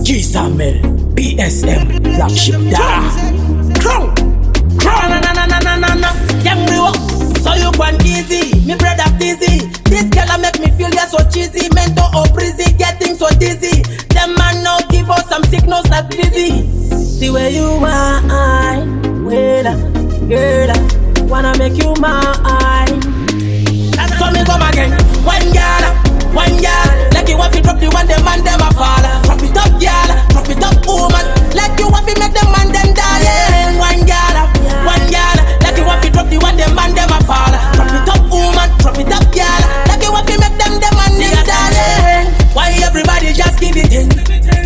G-Samuel, BSM, Flagship Da. Crown, Young bro, so you gone easy, me brother easy. This girl make me feel you're so cheesy. Mental or breezy, getting so dizzy. Them man now give us some signals like busy. The way you whine, wait girl, wanna make you mine. So me come again, one girl, like you want to drop the one, the man them a fall. Drop it up, girl, drop it up, woman. Like you want to make the man them die. One girl, like you want to drop the one, the man them a fall. Drop it up, woman, drop it up, girl. Like you want to make them the man them die. Why everybody just give it in?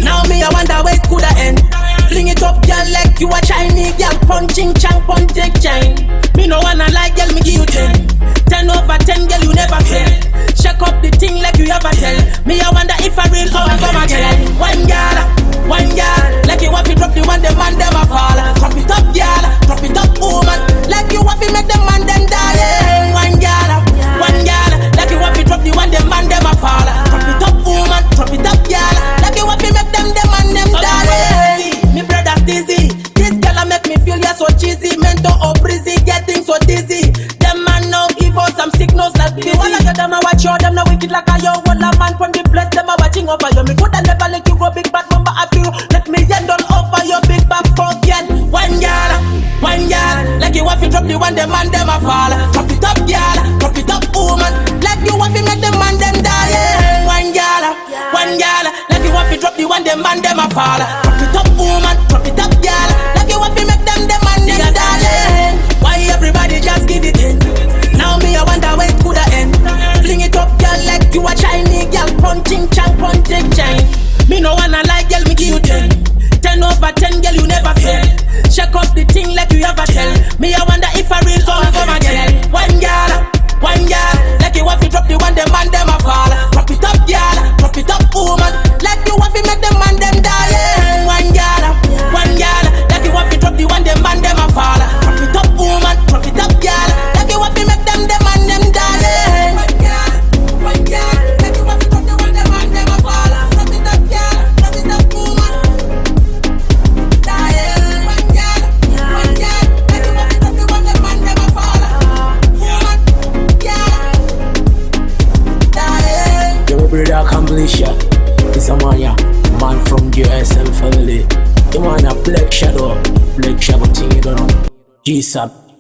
Now me I wonder where it coulda end. Fling it up, girl, like you a Chinese girl, punching chang, punching chain. Me no wanna like girl, me give you 10. 10 over 10, girl, you never fail. Shake up the thing like you ever tell. Me I wonder if I real so I come again. One girl, like you want to drop the one, the man them a fall. Drop it up, girl, drop it up, woman. Like you want to make the man them die. One girl, like you want to drop the one, the man them a fall. Drop it up, woman, drop it up, girl. Like you want to make them the man them die. Me brother dizzy, this girl make me feel you're so cheesy. Mental or breezy, getting so dizzy. Them man now give us some signals like this. All of them a watch you, them no wicked like a yo. All a man from the place, them a watching over you. Me coulda never let you go big bad mama I feel. Let me end all over your big bad forget. One girl, like you want to drop the one, the man them a fall. Drop it up, girl, drop it up, woman. Like you want to make the man them die. One girl, like you want to drop the one, the man them a fall. Drop it up, woman, drop it up, girl. Like you want to make them the man them die. Why everybody just give it in? Now me I wonder where it coulda end. Fling it up, girl, like you a Chinese girl, punching chang, punching chain. Me no wanna like girl, me give you 10. 10 over 10, girl, you never fail. Shake up the thing like you ever tell. Me I wonder if I real so I come again. One girl, like you want to drop the one, the man them a fall. Drop it up, girl, drop it up, woman. Like you want to make the man them die. One girl, like you want to drop the one, the man them a fall. Drop it up, woman, drop it up, girl. Like you want to make them the man them die. One girl, like you want to drop the one, the man them a fall. Drop it up, girl, drop it up, woman. Die. One girl, like you want to drop the one, the man them a fall. Woman, girl, die. Your brother accomplish ya. This a man from GSM family. The man a Black Shadow thing you don't know. G-Sap.